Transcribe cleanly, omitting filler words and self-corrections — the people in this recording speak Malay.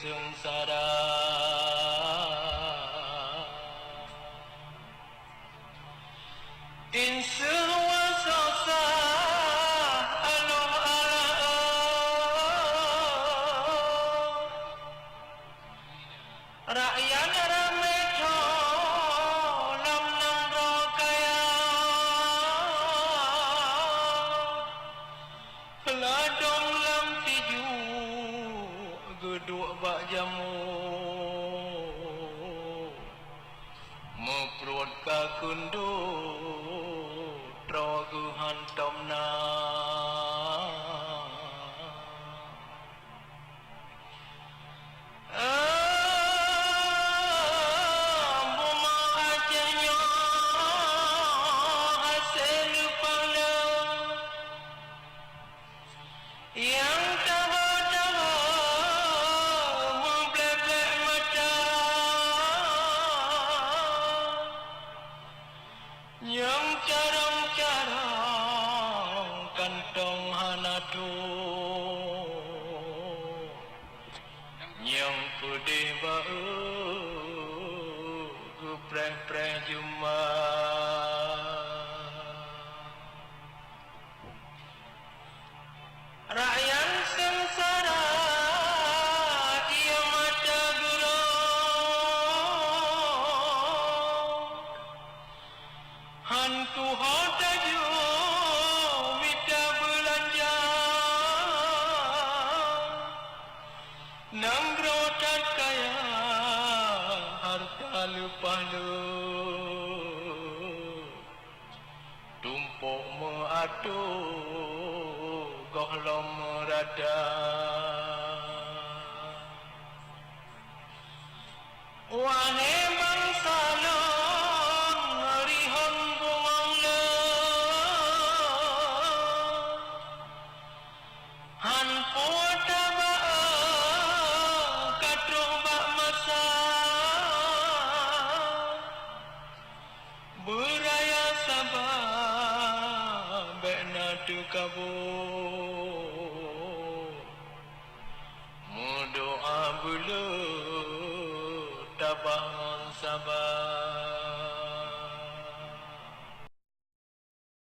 sengsara insu wasasa aloh ala rakyat ramai tho lam nang ro kaya ladong lam tiju geduk bak jamu meprut ka kundu trogu hantom na yang tahu-tahu memblek-blek mata yang carang-carang kantong hanatu yang putih bau gupreh-preh juma rakyat sengsara ia mata gelap hantu hotaju wita belanja nanggrotat kaya harta lupa lu tumpuk meatu gohlom rada wahai bangsa long rihon buang le han pota ba katro ba masa beraya sabah bena tu kabu doa bulu tabang sabar